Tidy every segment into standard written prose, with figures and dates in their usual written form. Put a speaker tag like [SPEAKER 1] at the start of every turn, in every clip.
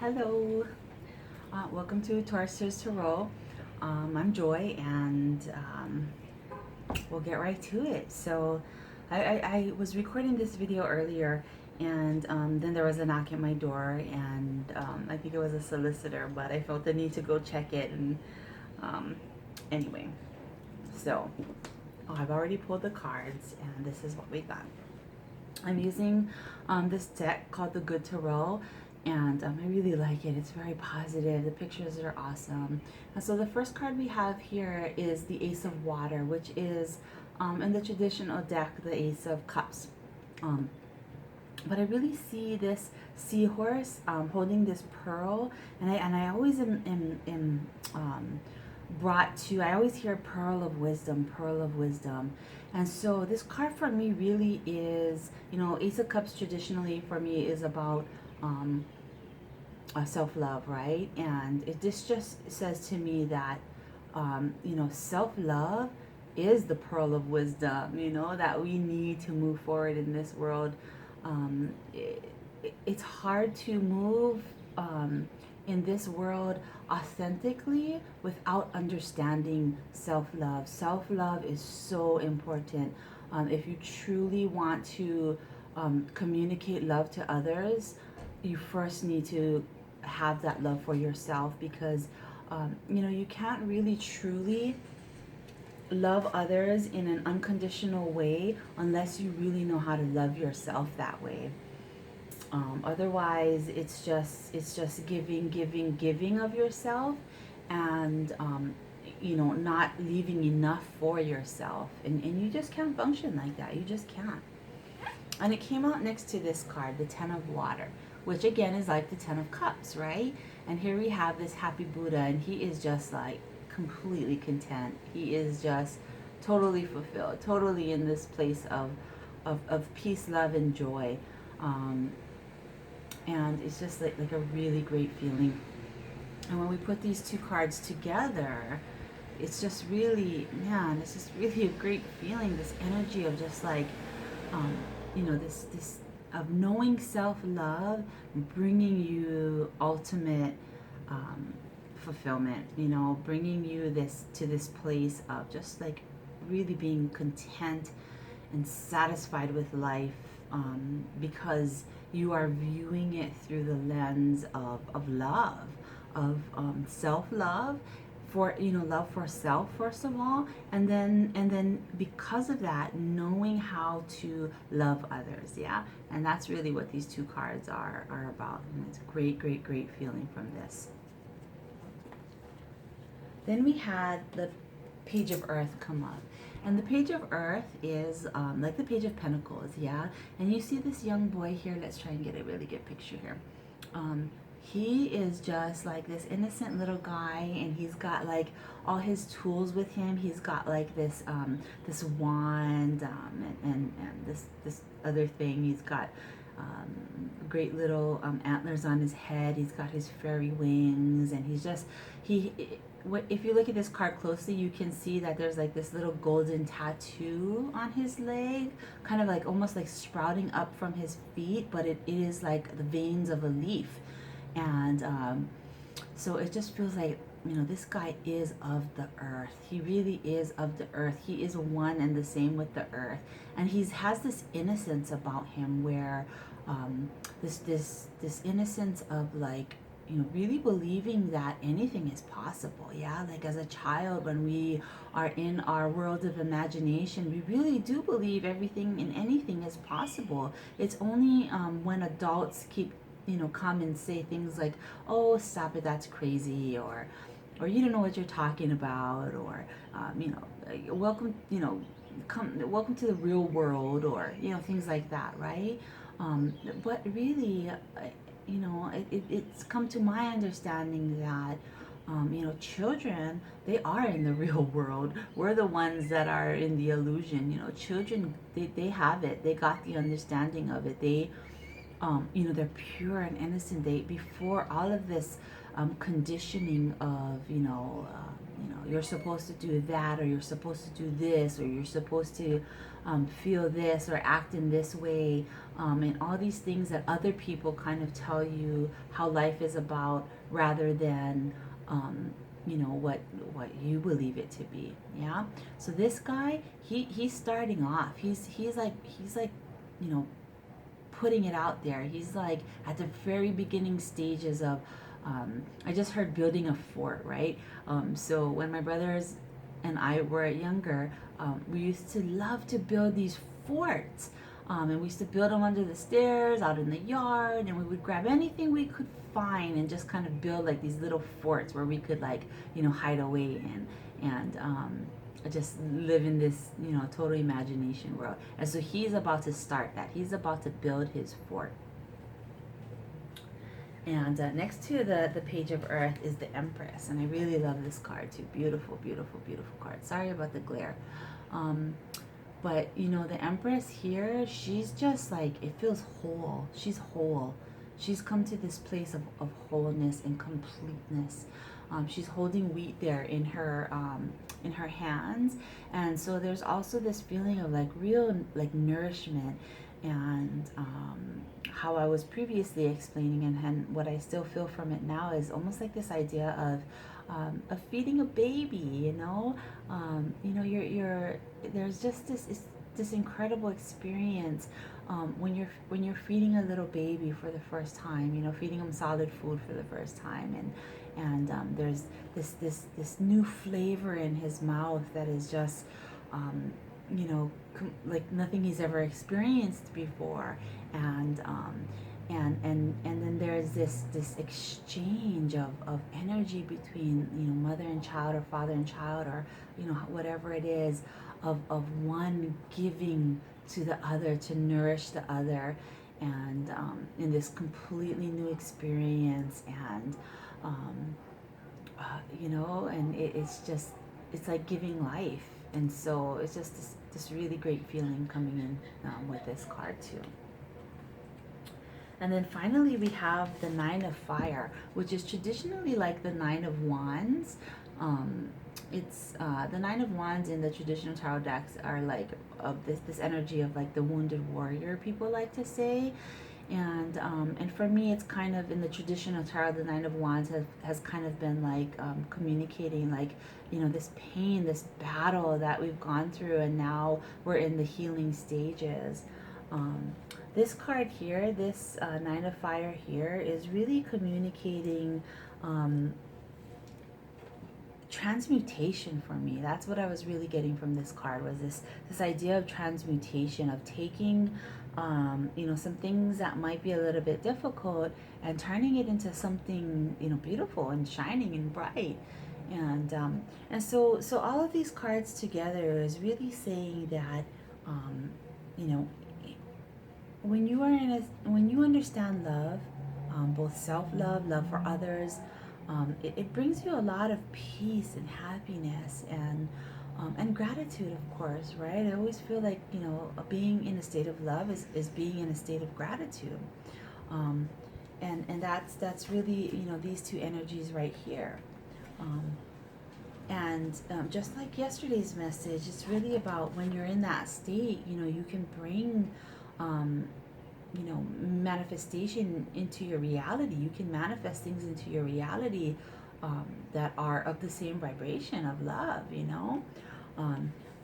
[SPEAKER 1] Hello, welcome to Taurus Tarot. I'm Joy, and we'll get right to it. So, I was recording this video earlier, and then there was a knock at my door, and I think it was a solicitor, but I felt the need to go check it. And um, anyway, so I've already pulled the cards, and this is what we got. I'm using this deck called the Good Tarot, and I really like it. It's very positive. The pictures are awesome. And so the first card we have here is the Ace of Water, which is in the traditional deck the Ace of Cups. But I really see this seahorse holding this pearl, and I always am brought to, I always hear pearl of wisdom, pearl of wisdom. And so this card for me really is, Ace of Cups traditionally for me is about self-love, right? And this just says to me that, self-love is the pearl of wisdom, that we need to move forward in this world. It's hard to move in this world authentically without understanding self-love. Self-love is so important. If you truly want to communicate love to others, you first need to have that love for yourself, because you can't really truly love others in an unconditional way unless you really know how to love yourself that way. Otherwise, it's just giving of yourself, and not leaving enough for yourself, and you just can't function like that. You just can't. And it came out next to this card, the Ten of Water, which again is like the Ten of Cups, right? And here we have this happy Buddha, and he is just like completely content. He is just totally fulfilled, totally in this place of peace, love, and joy. And it's just like a really great feeling. And when we put these two cards together, it's just really, man, it's just really a great feeling. This energy of just like, this of knowing self-love, bringing you ultimate fulfillment. Bringing you this place of just like really being content and satisfied with life, because you are viewing it through the lens of love, of self-love, for love for self first of all, and then because of that, knowing how to love others. Yeah, and that's really what these two cards are about, and it's a great feeling from this. Then we had the Page of Earth come up. And the Page of Earth is like the Page of Pentacles, yeah? And you see this young boy here. Let's try and get a really good picture here. He is just like this innocent little guy, and he's got like all his tools with him. He's got like this this wand, and this other thing. He's got great little antlers on his head. He's got his fairy wings, and if you look at this card closely, you can see that there's like this little golden tattoo on his leg, kind of like almost like sprouting up from his feet, but it is like the veins of a leaf. And so it just feels like, this guy is of the earth. He really is of the earth. He is one and the same with the earth. And he has this innocence about him where this innocence of like, really believing that anything is possible. Yeah, like as a child, when we are in our world of imagination, we really do believe everything and anything is possible. It's only when adults keep, come and say things like, oh, stop it, that's crazy, or you don't know what you're talking about, or welcome, welcome to the real world, or things like that, right? But really, it's come to my understanding that children, they are in the real world. We're the ones that are in the illusion. Children, they have it. They got the understanding of it. They they're pure and innocent. They, before all of this conditioning of you're supposed to do that, or you're supposed to do this, or you're supposed to feel this or act in this way, and all these things that other people kind of tell you how life is about, rather than what you believe it to be. Yeah. So this guy, he's starting off. He's like putting it out there. He's like at the very beginning stages of. I just heard building a fort, right? So when my brothers and I were younger, we used to love to build these forts. And we used to build them under the stairs, out in the yard, and we would grab anything we could find and just kind of build like these little forts where we could hide away in, and just live in this, total imagination world. And so he's about to start that. He's about to build his fort. And next to the Page of Earth is the Empress. And I really love this card too. Beautiful, beautiful, beautiful card. Sorry about the glare. But, the Empress here, she's just like, it feels whole. She's whole. She's come to this place of wholeness and completeness. She's holding wheat there in her hands. And so there's also this feeling of real nourishment, and how I was previously explaining, and what I still feel from it now is almost like this idea of feeding a baby. There's just this incredible experience when you're feeding a little baby for the first time. Feeding them solid food for the first time, and there's this new flavor in his mouth that is just like nothing he's ever experienced before, and then there's this exchange of energy between mother and child, or father and child, or whatever it is, of one giving to the other to nourish the other, and in this completely new experience, and and it's like giving life. And so it's just this really great feeling coming in with this card too. And then finally we have the Nine of Fire, which is traditionally like the Nine of Wands. It's the Nine of Wands in the traditional tarot decks are like of this energy of like the wounded warrior, people like to say. And for me, it's kind of in the traditional tarot, the Nine of Wands has kind of been like communicating this pain, this battle that we've gone through, and now we're in the healing stages. This card here, this Nine of Fire here, is really communicating transmutation for me. That's what I was really getting from this card, was this idea of transmutation, of taking some things that might be a little bit difficult and turning it into something beautiful and shining and bright. And so all of these cards together is really saying that when you understand love, both self-love, love for others, it brings you a lot of peace and happiness, and gratitude, of course, right? I always feel like being in a state of love is being in a state of gratitude, and that's really these two energies right here. And just like yesterday's message, it's really about when you're in that state, you can bring manifestation into your reality. You can manifest things into your reality that are of the same vibration of love,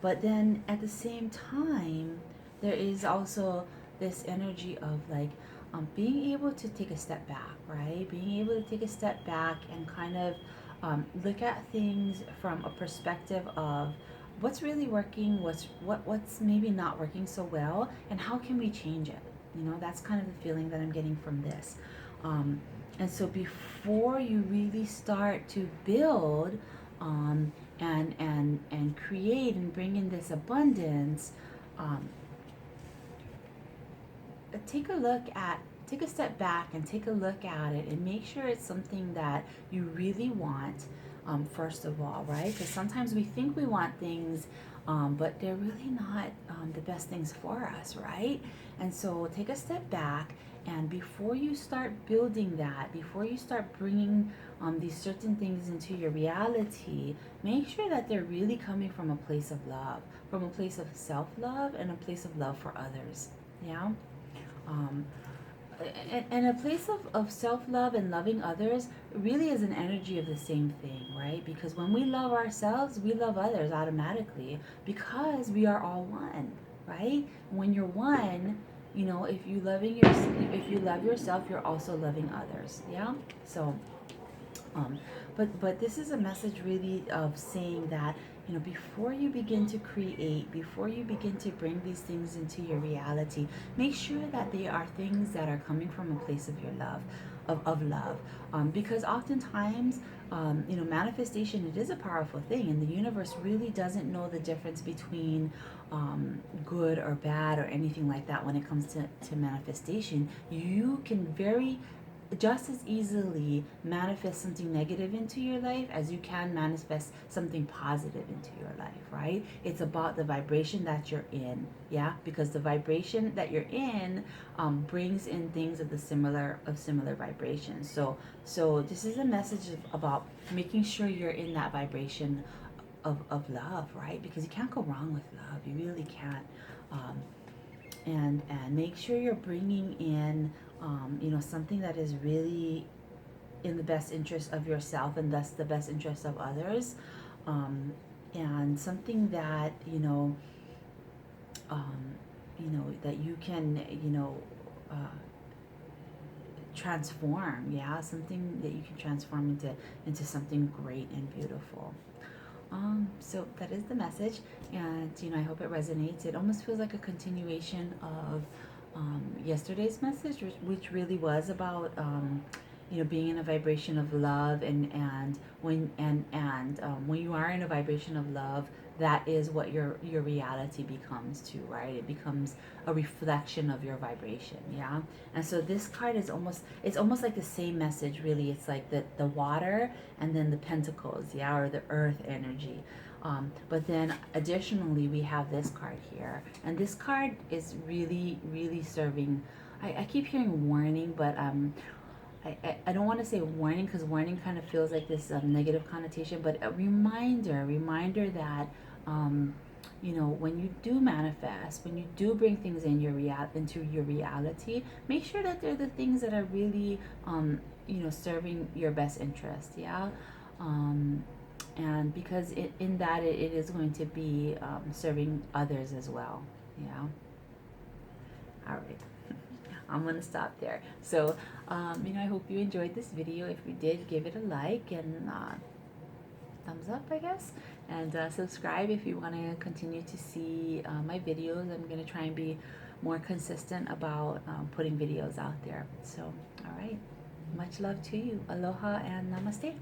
[SPEAKER 1] but then at the same time, there is also this energy of being able to take a step back, right? Being able to take a step back and kind of look at things from a perspective of what's really working, what's maybe not working so well, and how can we change it? That's kind of the feeling that I'm getting from this. And so before you really start to build and create and bring in this abundance, take a step back and take a look at it and make sure it's something that you really want, first of all, right? Because sometimes we think we want things, but they're really not the best things for us, right? And so take a step back And before you start building that, before you start bringing these certain things into your reality, make sure that they're really coming from a place of love, from a place of self-love and a place of love for others. Yeah. Um, and a place of self-love and loving others really is an energy of the same thing, right? Because when we love ourselves, we love others automatically because we are all one, right? When you're one, you know, if you love yourself, you're also loving others. Yeah. So um, but this is a message really of saying that, you know, before you begin to create, before you begin to bring these things into your reality, make sure that they are things that are coming from a place of your love, of love, because oftentimes, you know, manifestation, it is a powerful thing, and the universe really doesn't know the difference between good or bad or anything like that when it comes to manifestation. You can very just as easily manifest something negative into your life as you can manifest something positive into your life, right? It's about the vibration that you're in, yeah, because the vibration that you're in brings in things of the similar vibrations. So this is a message about making sure you're in that vibration of love, right? Because you can't go wrong with love, you really can't. um, and make sure you're bringing in you know, something that is really in the best interest of yourself and thus the best interest of others, um, and something that um, you know, that you can, you know, uh, transform, yeah, something that you can transform into something great and beautiful. So that is the message, and you know, I hope it resonates. It almost feels like a continuation of yesterday's message, which really was about you know, being in a vibration of love, and when you are in a vibration of love, that is what your reality becomes too, right? It becomes a reflection of your vibration, yeah. And so this card is almost, it's almost like the same message, really. It's like the water and then the pentacles, yeah, or the earth energy. But then additionally, we have this card here, and this card is really, really serving. I keep hearing warning, but I don't want to say warning, because warning kind of feels like this negative connotation, but a reminder that, um, you know, when you do manifest, when you do bring things into your reality, make sure that they're the things that are really, you know, serving your best interest, yeah. Um, and because in that, it is going to be serving others as well, yeah. All right. I'm gonna stop there. So, you know, I hope you enjoyed this video. If you did, give it a like and thumbs up, I guess, and subscribe if you want to continue to see my videos. I'm gonna try and be more consistent about putting videos out there. So, all right. Much love to you. Aloha and namaste.